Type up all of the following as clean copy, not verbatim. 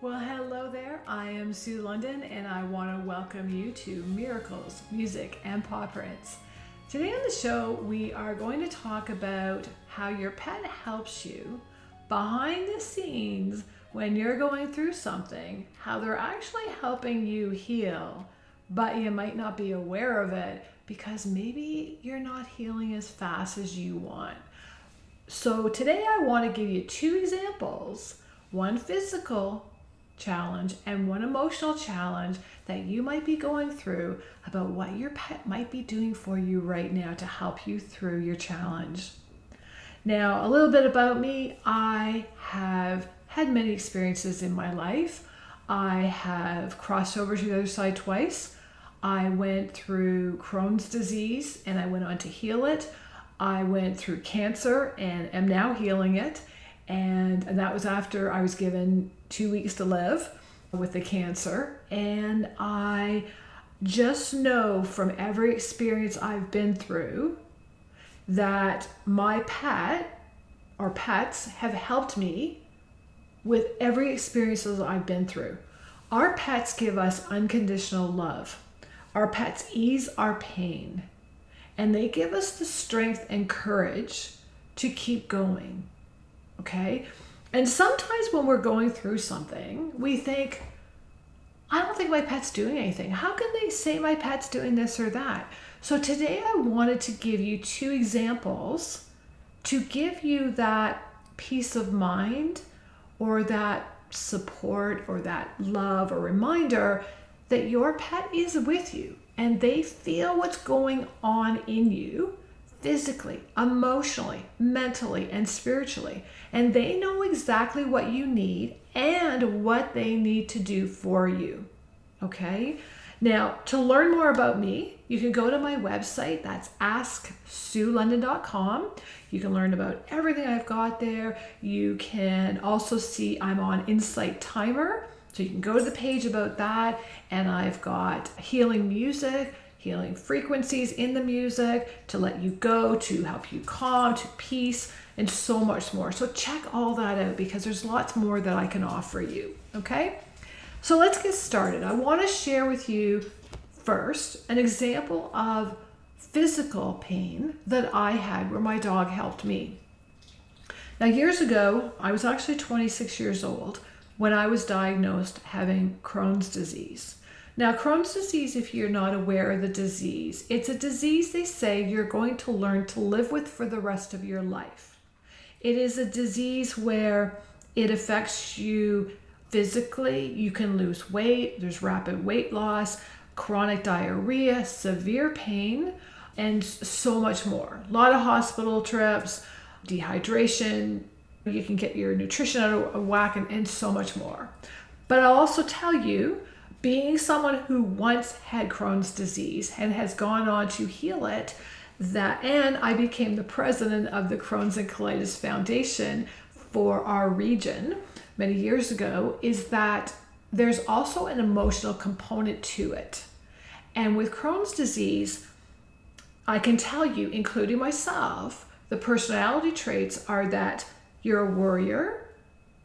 Well, hello there. I am Sue London, and I want to welcome you to Miracles, Music, and Paw Prints. Today on the show, we are going to talk about how your pet helps you behind the scenes when you're going through something, how they're actually helping you heal, but you might not be aware of it because maybe you're not healing as fast as you want. So today I want to give you two examples, one physical challenge and one emotional challenge that you might be going through about what your pet might be doing for you right now to help you through your challenge. Now, a little bit about me. I have had many experiences in my life. I have crossed over to the other side twice. I went through Crohn's disease and I went on to heal it. I went through cancer and am now healing it. And that was after I was given 2 weeks to live with the cancer. And I just know from every experience I've been through that my pet or pets have helped me with every experience that I've been through. Our pets give us unconditional love. Our pets ease our pain. And they give us the strength and courage to keep going. Okay? And sometimes when we're going through something, we think, I don't think my pet's doing anything. How can they say my pet's doing this or that? So today I wanted to give you two examples to give you that peace of mind or that support or that love or reminder that your pet is with you and they feel what's going on in you physically, emotionally, mentally, and spiritually. And they know exactly what you need and what they need to do for you. Okay? Now, to learn more about me, you can go to my website. That's asksuelondon.com. You can learn about everything I've got there. You can also see I'm on Insight Timer. So you can go to the page about that. And I've got healing music, healing frequencies in the music to let you go, to help you calm, to peace, and so much more. So check all that out because there's lots more that I can offer you, okay? So let's get started. I want to share with you first an example of physical pain that I had where my dog helped me. Now, years ago, I was actually 26 years old when I was diagnosed having Crohn's disease. Now, Crohn's disease, if you're not aware of the disease, it's a disease they say you're going to learn to live with for the rest of your life. It is a disease where it affects you physically. You can lose weight. There's rapid weight loss, chronic diarrhea, severe pain, and so much more. A lot of hospital trips, dehydration. You can get your nutrition out of whack and so much more. But I'll also tell you, being someone who once had Crohn's disease and has gone on to heal it, and I became the president of the Crohn's and Colitis Foundation for our region many years ago, is that there's also an emotional component to it. And with Crohn's disease, I can tell you, including myself, the personality traits are that you're a worrier.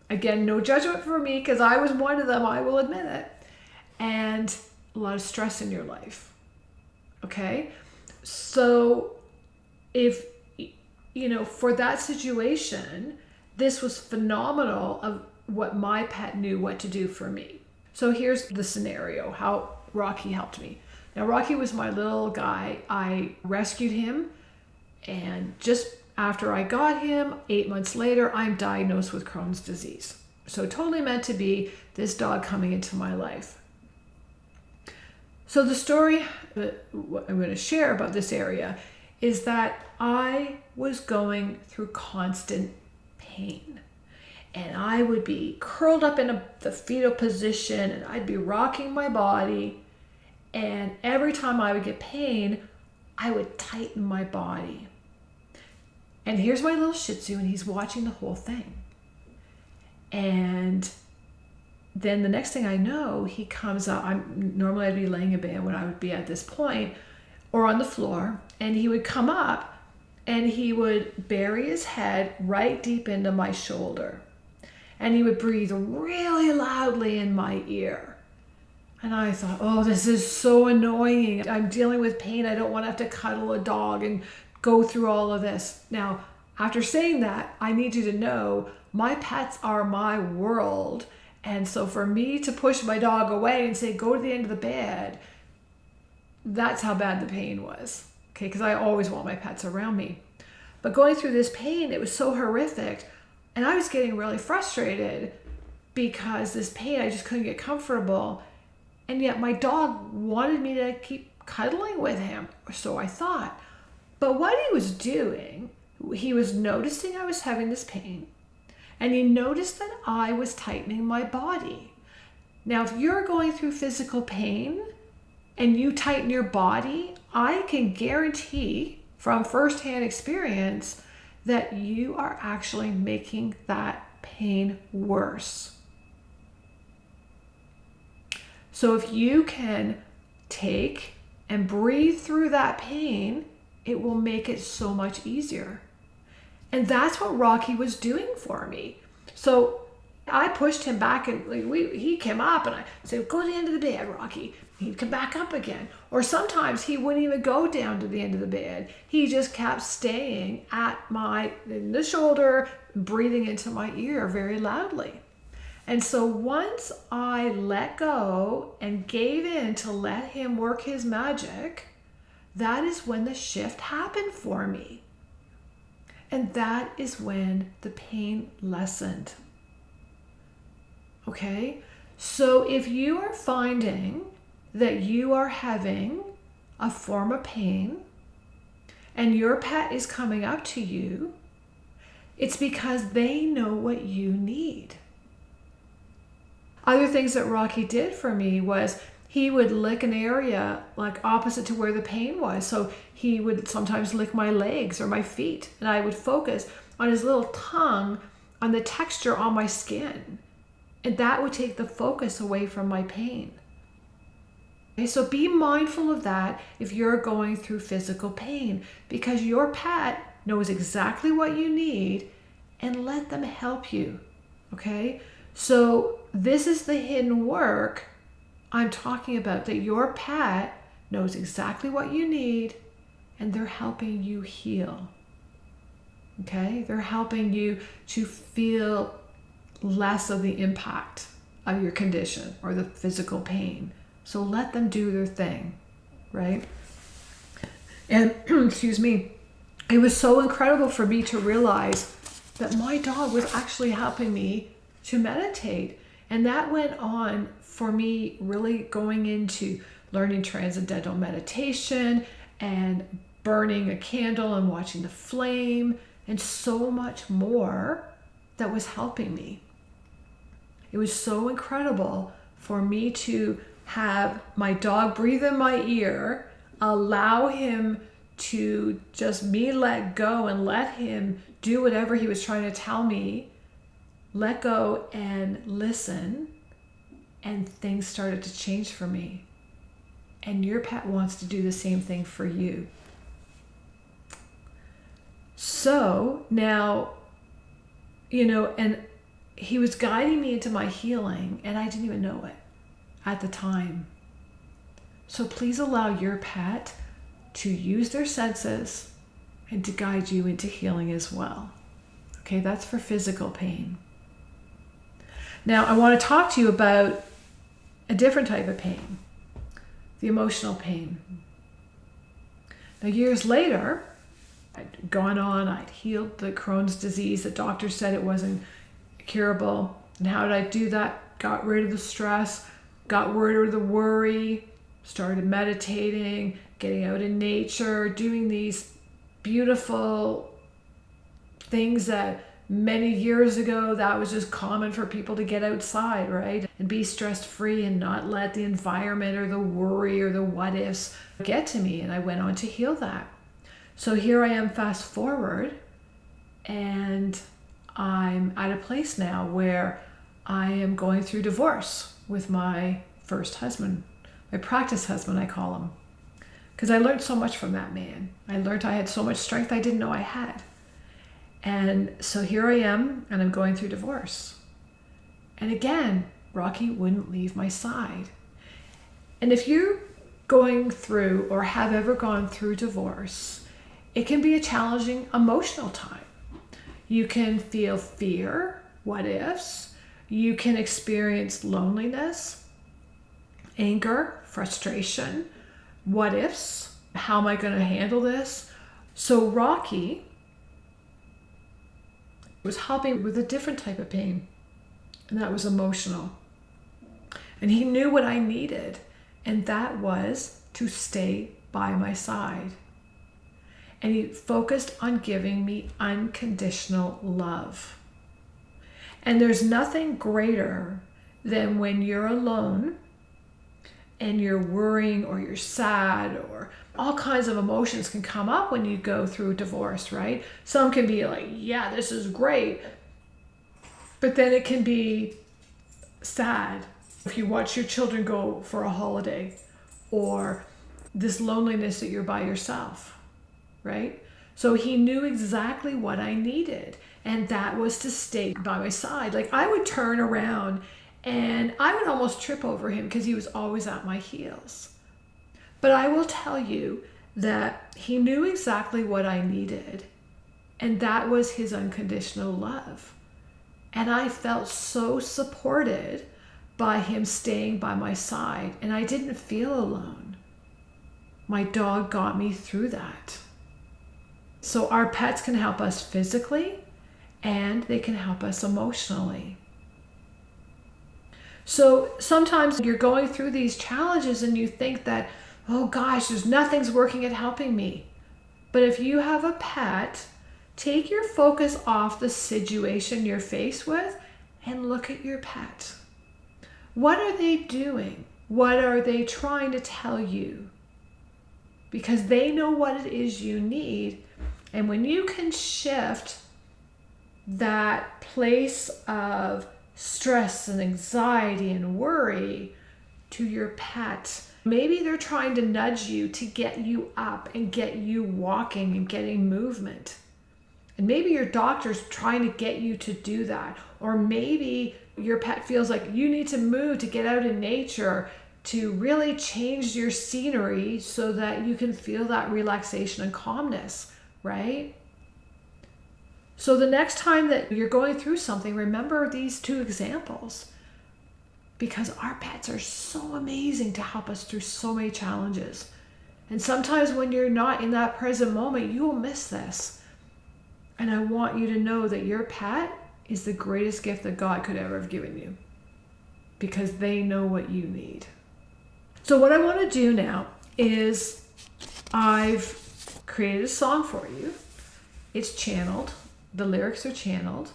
Again, no judgment for me because I was one of them, I will admit it. And a lot of stress in your life. Okay? So if, for that situation, this was phenomenal of what my pet knew what to do for me. So here's the scenario, how Rocky helped me. Now, Rocky was my little guy. I rescued him, and just after I got him, 8 months later, I'm diagnosed with Crohn's disease. So totally meant to be this dog coming into my life. So the story that I'm going to share about this area is that I was going through constant pain. And I would be curled up in the fetal position and I'd be rocking my body. And every time I would get pain, I would tighten my body. And here's my little Shih Tzu and he's watching the whole thing. And then the next thing I know, he comes up. Normally I'd be laying in bed when I would be at this point, or on the floor, and he would come up and he would bury his head right deep into my shoulder. and he would breathe really loudly in my ear. And I thought, oh, this is so annoying. I'm dealing with pain. I don't want to have to cuddle a dog and go through all of this. Now, after saying that, I need you to know my pets are my world. And so for me to push my dog away and say, go to the end of the bed, that's how bad the pain was. Okay, because I always want my pets around me. But going through this pain, it was so horrific. And I was getting really frustrated because this pain, I just couldn't get comfortable. And yet my dog wanted me to keep cuddling with him, or so I thought. But what he was doing, he was noticing I was having this pain, and he noticed that I was tightening my body. Now, if you're going through physical pain and you tighten your body, I can guarantee from firsthand experience that you are actually making that pain worse. So if you can take and breathe through that pain, it will make it so much easier. And that's what Rocky was doing for me. So I pushed him back, and he came up, and I said, go to the end of the bed, Rocky. He'd come back up again. Or sometimes he wouldn't even go down to the end of the bed. He just kept staying in the shoulder, breathing into my ear very loudly. And so once I let go and gave in to let him work his magic, that is when the shift happened for me. And that is when the pain lessened. Okay? So if you are finding that you are having a form of pain and your pet is coming up to you, it's because they know what you need. Other things that Rocky did for me was he would lick an area like opposite to where the pain was. So he would sometimes lick my legs or my feet, and I would focus on his little tongue on the texture on my skin. And that would take the focus away from my pain. Okay, so be mindful of that if you're going through physical pain, because your pet knows exactly what you need, and let them help you. Okay? So this is the hidden work I'm talking about, that your pet knows exactly what you need, and they're helping you heal. Okay? They're helping you to feel less of the impact of your condition or the physical pain. So let them do their thing, right? And excuse me, it was so incredible for me to realize that my dog was actually helping me to meditate. And that went on for me really going into learning transcendental meditation and burning a candle and watching the flame and so much more that was helping me. It was so incredible for me to have my dog breathe in my ear, allow him to just me let go and let him do whatever he was trying to tell me, let go and listen, and things started to change for me. And your pet wants to do the same thing for you. So now, and he was guiding me into my healing, and I didn't even know it at the time. So please allow your pet to use their senses and to guide you into healing as well. Okay, that's for physical pain. Now, I want to talk to you about a different type of pain, the emotional pain. Now, years later, I'd gone on, I'd healed the Crohn's disease. The doctor said it wasn't curable. And how did I do that? Got rid of the stress, got rid of the worry, started meditating, getting out in nature, doing these beautiful things that many years ago that was just common for people to get outside, right? And be stress free and not let the environment or the worry or the what ifs get to me. And I went on to heal that. So here I am, fast forward, and I'm at a place now where I am going through divorce with my first husband, my practice husband, I call him. Because I learned so much from that man. I learned I had so much strength I didn't know I had. And so here I am, and I'm going through divorce. And again, Rocky wouldn't leave my side. And if you're going through or have ever gone through divorce, it can be a challenging emotional time. You can feel fear, what ifs. You can experience loneliness, anger, frustration, what ifs. How am I going to handle this? So Rocky was helping with a different type of pain, and that was emotional. And he knew what I needed, and that was to stay by my side. And he focused on giving me unconditional love. And there's nothing greater than when you're alone and you're worrying or you're sad, or all kinds of emotions can come up when you go through a divorce, right? Some can be like, yeah, this is great. But then it can be sad if you watch your children go for a holiday, or this loneliness that you're by yourself, right? So he knew exactly what I needed, and that was to stay by my side. Like, I would turn around and I would almost trip over him because he was always at my heels. But I will tell you that he knew exactly what I needed, and that was his unconditional love. And I felt so supported by him staying by my side, and I didn't feel alone. My dog got me through that. So our pets can help us physically, and they can help us emotionally. So sometimes you're going through these challenges and you think that, oh gosh, nothing's working at helping me. But if you have a pet, take your focus off the situation you're faced with and look at your pet. What are they doing? What are they trying to tell you? Because they know what it is you need. And when you can shift that place of stress and anxiety and worry to your pet, maybe they're trying to nudge you to get you up and get you walking and getting movement. And maybe your doctor's trying to get you to do that. Or maybe your pet feels like you need to move to get out in nature to really change your scenery so that you can feel that relaxation and calmness, right? So the next time that you're going through something, remember these two examples, because our pets are so amazing to help us through so many challenges. And sometimes when you're not in that present moment, you will miss this. And I want you to know that your pet is the greatest gift that God could ever have given you, because they know what you need. So what I want to do now is I've created a song for you. It's channeled. The lyrics are channeled.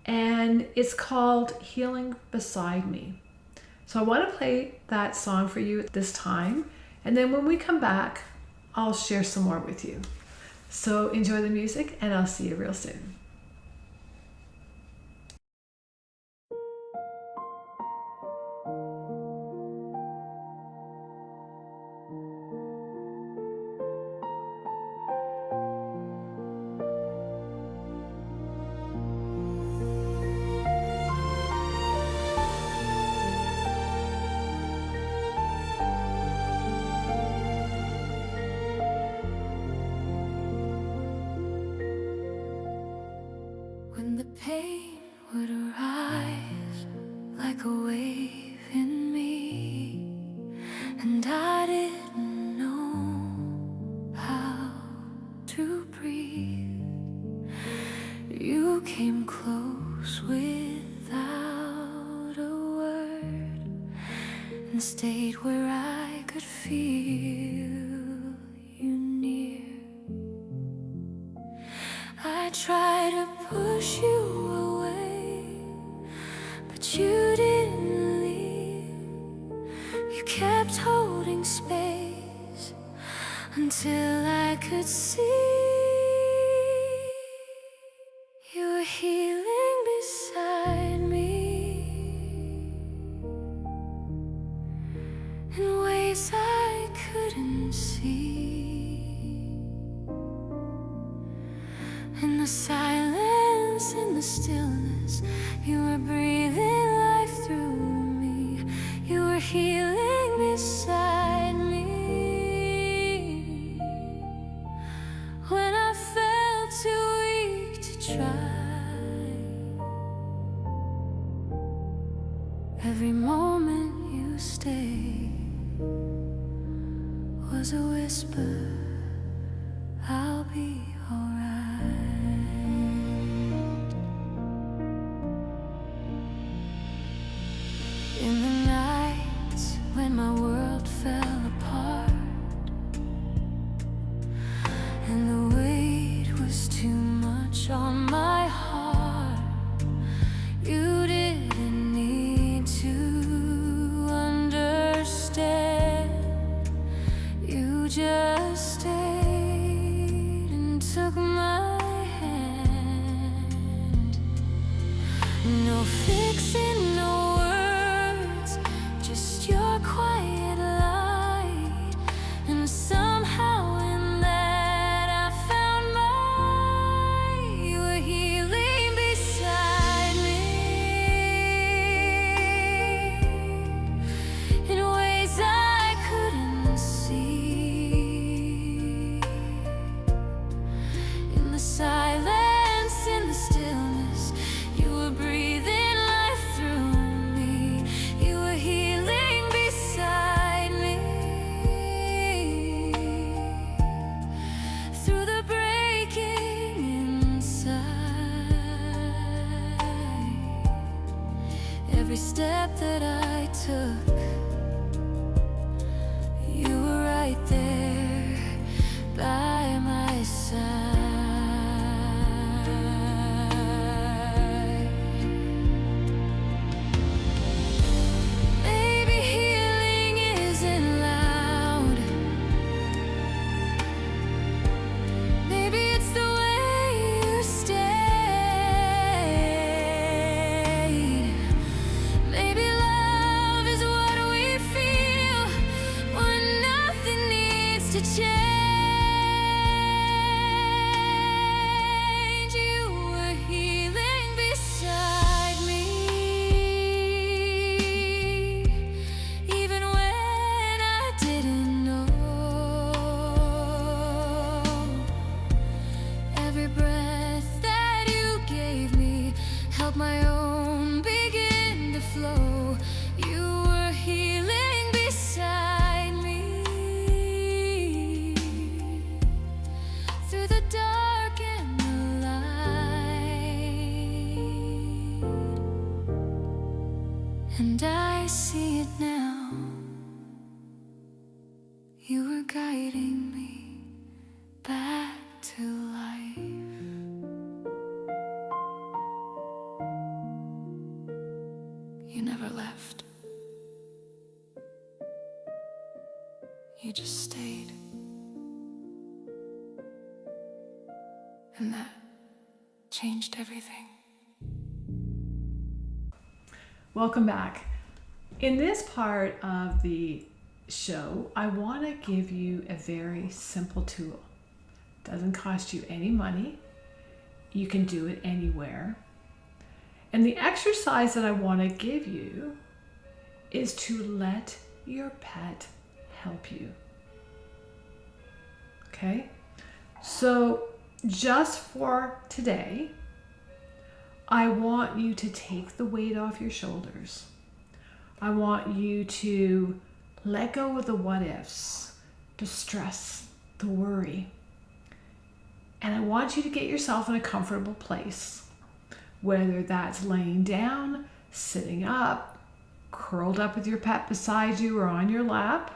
And it's called Healing Beside Me. So I want to play that song for you at this time. And then when we come back, I'll share some more with you. So enjoy the music, and I'll see you real soon. When the pain would arise like a wave in me, and I didn't know how to breathe, you came close without a word and stayed where I could feel you near. I tried to push you away, but you didn't leave. You kept holding space until I could see you were healing beside me in ways I couldn't see. In the silence, in the stillness, you were breathing like Every moment you stayed was a whisper, I'll be alright. In the nights when my world fell apart and the weight was too much on my heart, you didn't need to understand. You just stayed and took my hand. No fixing, no words, just your quiet light. And somehow in that I found you were healing beside me in ways I couldn't see. In the silence, in the stillness, you were breathing life through me. You were healing beside me through the breaking inside. Every step that I took, you were right there by my side. Maybe healing isn't loud. Maybe it's the way you stayed. Maybe love is what we feel when nothing needs to change. You were healing beside me, even when I didn't know. Every breath that you gave me helped my own begin to flow. You were healing beside me through the dark and the light. And I see it now. You were guiding me back to life. You never left. You just stayed. And that changed everything. Welcome back. In this part of the show, I want to give you a very simple tool. Doesn't cost you any money. You can do it anywhere. And the exercise that I want to give you is to let your pet help you. Okay? So just for today, I want you to take the weight off your shoulders. I want you to let go of the what ifs, the stress, the worry. And I want you to get yourself in a comfortable place, whether that's laying down, sitting up, curled up with your pet beside you or on your lap.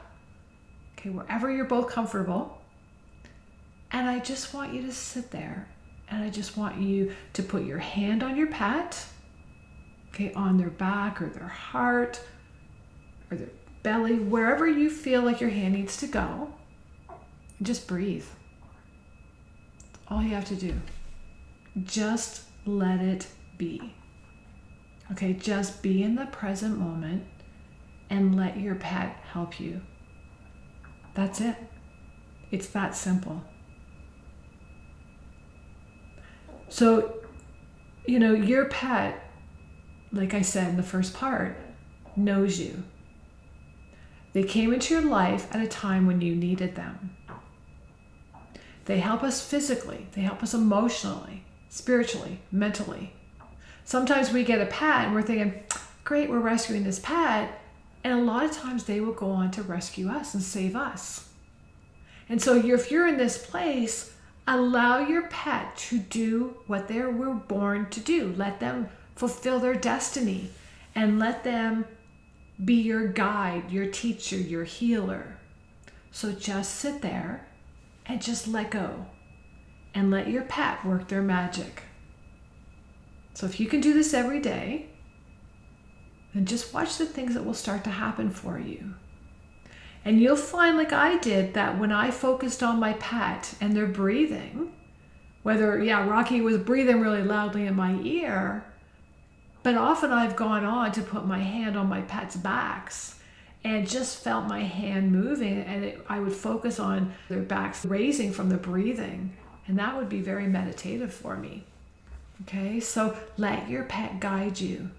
Okay, wherever you're both comfortable. And I just want you to sit there, and I just want you to put your hand on your pet, okay, on their back or their heart or their belly, wherever you feel like your hand needs to go. And just breathe. That's all you have to do. Just let it be. Okay, just be in the present moment and let your pet help you. That's it. It's that simple. So, your pet, like I said in the first part, knows you. They came into your life at a time when you needed them. They help us physically. They help us emotionally, spiritually, mentally. Sometimes we get a pet and we're thinking, great, we're rescuing this pet. And a lot of times they will go on to rescue us and save us. And so if you're in this place, allow your pet to do what they were born to do. Let them fulfill their destiny and let them be your guide, your teacher, your healer. So just sit there and just let go and let your pet work their magic. So if you can do this every day, then just watch the things that will start to happen for you. And you'll find, like I did, that when I focused on my pet and their breathing, whether, Rocky was breathing really loudly in my ear, but often I've gone on to put my hand on my pet's backs and just felt my hand moving, and I would focus on their backs raising from the breathing, and that would be very meditative for me. Okay, so let your pet guide you.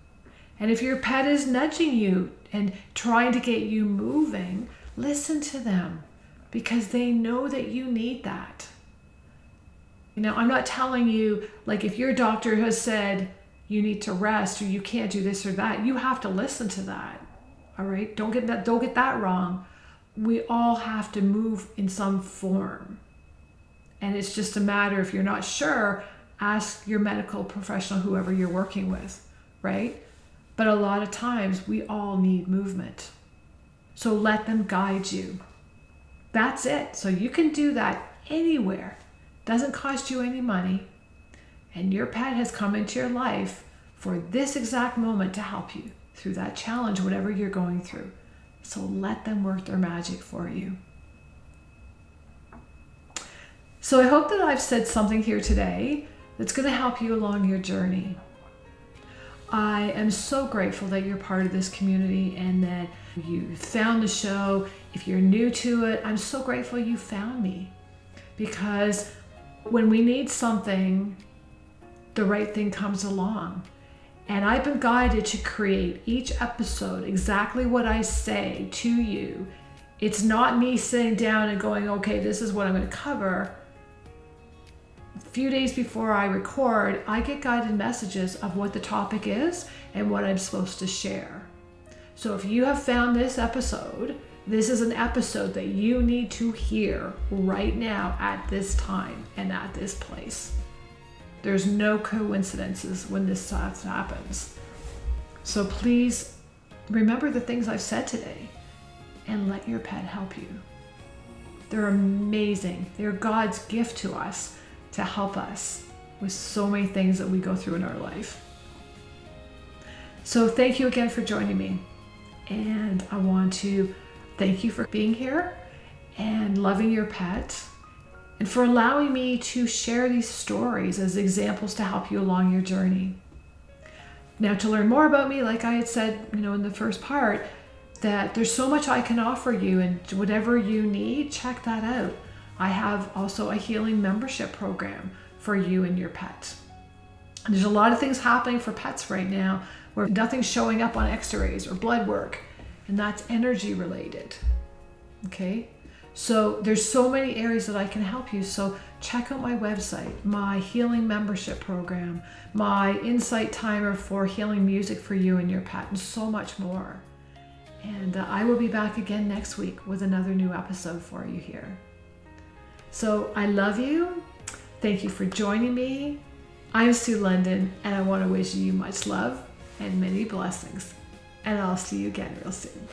And if your pet is nudging you and trying to get you moving, listen to them, because they know that you need that. I'm not telling you, like, if your doctor has said you need to rest or you can't do this or that, you have to listen to that. All right? Don't get that wrong. We all have to move in some form. And it's just a matter, if you're not sure, ask your medical professional, whoever you're working with, right? But a lot of times we all need movement. So let them guide you. That's it. So you can do that anywhere. Doesn't cost you any money. And your pet has come into your life for this exact moment to help you through that challenge, whatever you're going through. So let them work their magic for you. So I hope that I've said something here today that's going to help you along your journey. I am so grateful that you're part of this community and that you found the show. If you're new to it, I'm so grateful you found me, because when we need something, the right thing comes along. And I've been guided to create each episode exactly what I say to you. It's not me sitting down and going, okay, this is what I'm going to cover. A few days before I record, I get guided messages of what the topic is and what I'm supposed to share. So if you have found this episode, this is an episode that you need to hear right now at this time and at this place. There's no coincidences when this stuff happens. So please remember the things I've said today and let your pet help you. They're amazing. They're God's gift to us to help us with so many things that we go through in our life. So thank you again for joining me. And I want to thank you for being here and loving your pet, and for allowing me to share these stories as examples to help you along your journey. Now, to learn more about me, like I had said, in the first part, that there's so much I can offer you, and whatever you need, check that out. I have also a healing membership program for you and your pet. And there's a lot of things happening for pets right now where nothing's showing up on x-rays or blood work, and that's energy related. Okay? So there's so many areas that I can help you. So check out my website, my healing membership program, my insight timer for healing music for you and your pet, and so much more. And I will be back again next week with another new episode for you here. So I love you. Thank you for joining me. I'm Sue London, and I want to wish you much love and many blessings. And I'll see you again real soon.